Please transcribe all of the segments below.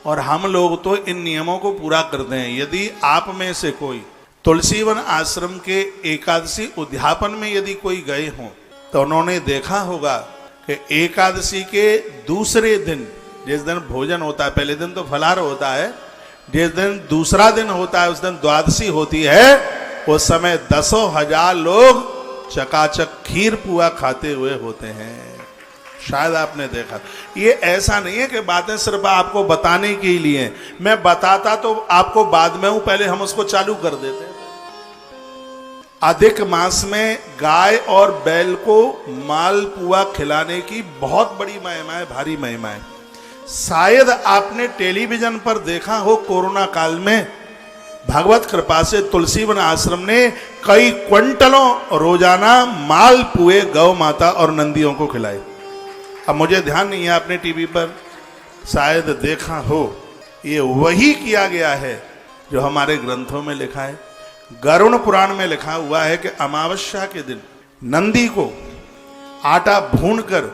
और हम लोग तो इन नियमों को पूरा करते हैं। यदि आप में से कोई तुलसीवन आश्रम के एकादशी उद्यापन में यदि कोई गए हों तो उन्होंने देखा होगा कि एकादशी के दूसरे दिन, जिस दिन भोजन होता है, पहले दिन तो फलाहार होता है, जिस दिन दूसरा दिन होता है उस दिन द्वादशी होती है, उस समय दसों हजार लोग चकाचक खीर पुआ खाते हुए होते हैं। शायद आपने देखा। ये ऐसा नहीं है कि बातें सिर्फ आपको बताने के लिए, मैं बताता तो आपको बाद में हूं, पहले हम उसको चालू कर देते हैं। अधिक मास में गाय और बैल को मालपुआ खिलाने की बहुत बड़ी महिमा है, भारी महिमा है। शायद आपने टेलीविजन पर देखा हो, कोरोना काल में भगवत कृपा से तुलसीवन आश्रम ने कई क्विंटलों रोजाना मालपुए गौ माता और नंदियों को खिलाए। अब मुझे ध्यान नहीं है, आपने टीवी पर शायद देखा हो। ये वही किया गया है जो हमारे ग्रंथों में लिखा है। गरुड़ पुराण में लिखा हुआ है कि अमावस्या के दिन नंदी को आटा भूनकर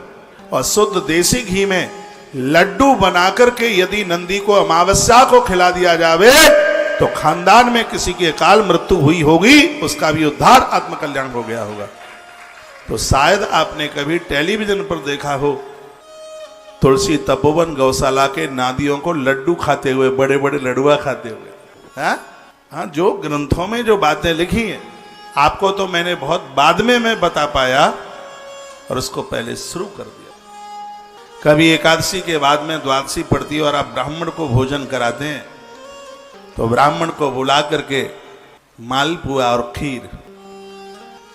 और शुद्ध देसी घी में लड्डू बनाकर के यदि नंदी को अमावस्या को खिला दिया जावे तो खानदान में किसी की अकाल मृत्यु हुई होगी, उसका भी उद्धार, आत्मकल्याण हो गया होगा। तो शायद आपने कभी टेलीविजन पर देखा हो तुलसी तपोवन गौशाला के नादियों को लड्डू खाते हुए, बड़े बड़े लड्डुआ खाते हुए। हाँ, जो ग्रंथों में जो बातें लिखी हैं, आपको तो मैंने बहुत बाद में मैं बता पाया और उसको पहले शुरू कर दिया। कभी एकादशी के बाद में द्वादशी पड़ती है और आप ब्राह्मण को भोजन कराते हैं तो ब्राह्मण को बुला करके मालपुआ और खीर।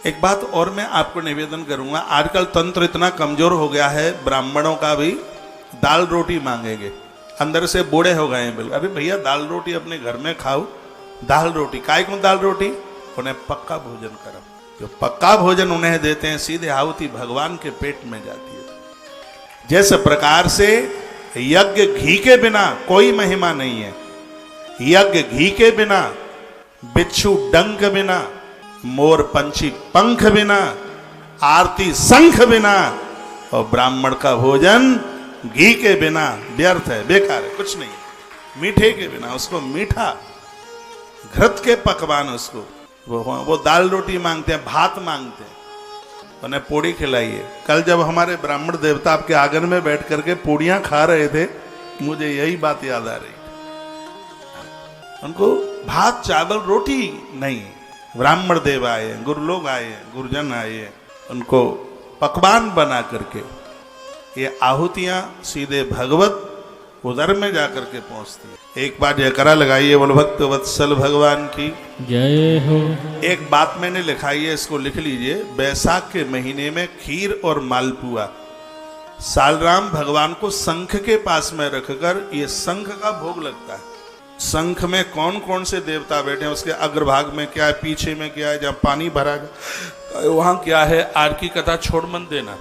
एक बात और मैं आपको निवेदन करूंगा, आजकल तंत्र इतना कमजोर हो गया है, ब्राह्मणों का भी दाल रोटी मांगेंगे, अंदर से बूढ़े हो गए हैं बिल्कुल। अरे भैया दाल रोटी अपने घर में खाओ। दाल रोटी काय को दाल रोटी, उन्हें पक्का भोजन करो। जो पक्का भोजन उन्हें देते हैं सीधे आहुति भगवान के पेट में जाती है। जिस प्रकार से यज्ञ घी के बिना कोई महिमा नहीं है, यज्ञ घी के बिना, बिच्छू डंक बिना, मोर पंछी पंख बिना, आरती शंख बिना, और ब्राह्मण का भोजन घी के बिना व्यर्थ है, बेकार है, कुछ नहीं। मीठे के बिना, उसको मीठा घृत के पकवान, उसको वो दाल रोटी मांगते हैं, भात मांगते हैं, उन्हें पूड़ी खिलाइए। कल जब हमारे ब्राह्मण देवता आपके आंगन में बैठ करके पूड़ियां खा रहे थे, मुझे यही बात याद आ रही। उनको भात चावल रोटी नहीं, ब्राह्मण देव आए, गुरु लोग आए, गुरुजन आए, उनको पकवान बना करके ये आहुतियां सीधे भगवत उदर में जाकर के पहुंचती है। एक बार जयकारा लगाइए बोल भक्त वत्सल भगवान की जय हो। एक बात मैंने लिखाई है, इसको लिख लीजिए। बैसाख के महीने में खीर और मालपुआ, सालराम भगवान को शंख के पास में रखकर ये शंख का भोग लगता है। शंख में कौन कौन से देवता बैठे हैं, उसके अग्रभाग में क्या है, पीछे में क्या है, जहाँ पानी भरा है वहां क्या है, आज की कथा छोड़ मत देना।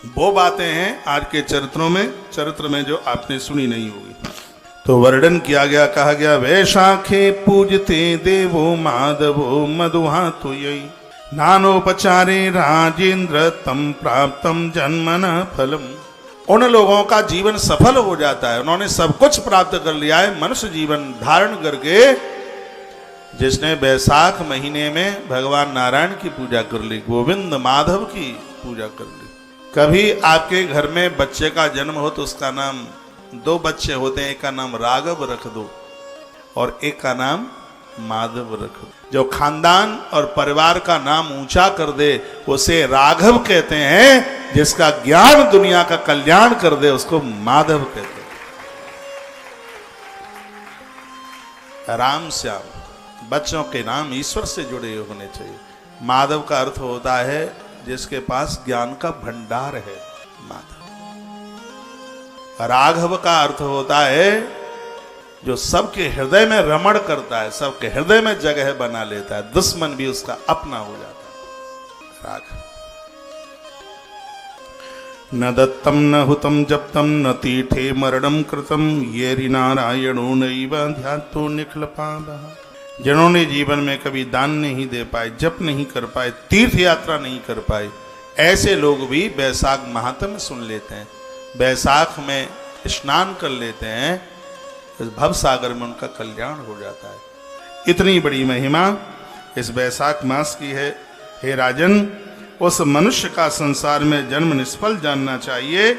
वो बातें हैं आज के चरित्र में जो आपने सुनी नहीं होगी। तो वर्णन किया गया, कहा गया, वैशाखे पूजते देवो माधवो मधुहा तो यही नानोपचारे राजेंद्र तम प्राप्तम जन्मन फलम। उन लोगों का जीवन सफल हो जाता है, उन्होंने सब कुछ प्राप्त कर लिया है मनुष्य जीवन धारण करके, जिसने बैसाख महीने में भगवान नारायण की पूजा कर ली, गोविंद माधव की पूजा कर ली। कभी आपके घर में बच्चे का जन्म हो तो उसका नाम, दो बच्चे होते हैं, एक का नाम राघव रख दो और एक का नाम माधव रख दो। जो खानदान और परिवार का नाम ऊंचा कर दे उसे राघव कहते हैं, जिसका ज्ञान दुनिया का कल्याण कर दे उसको माधव कहते हैं। राम श्याम बच्चों के नाम ईश्वर से जुड़े होने चाहिए। माधव का अर्थ होता है जिसके पास ज्ञान का भंडार है, माधव। राघव का अर्थ होता है जो सबके हृदय में रमण करता है, सबके हृदय में जगह बना लेता है, दुश्मन भी उसका अपना हो जाता है, राघव। न दत्तम न हुतम जप्तम न तीर्थे मरणम कृतम ये नारायणो नैव ध्यातो निखिलपावः। जिन्होंने जीवन में कभी दान नहीं दे पाए, जप नहीं कर पाए, तीर्थ यात्रा नहीं कर पाए, ऐसे लोग भी बैसाख महात्म्य सुन लेते हैं, बैसाख में स्नान कर लेते हैं, इस भव सागर में उनका कल्याण हो जाता है। इतनी बड़ी महिमा इस वैशाख मास की है। हे राजन, उस मनुष्य का संसार में जन्म निष्फल जानना चाहिए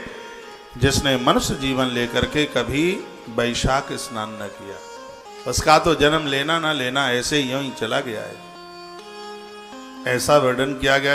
जिसने मनुष्य जीवन लेकर के कभी वैशाख स्नान न किया। उसका तो जन्म लेना ना लेना ऐसे यूं ही चला गया है, ऐसा वर्णन किया गया।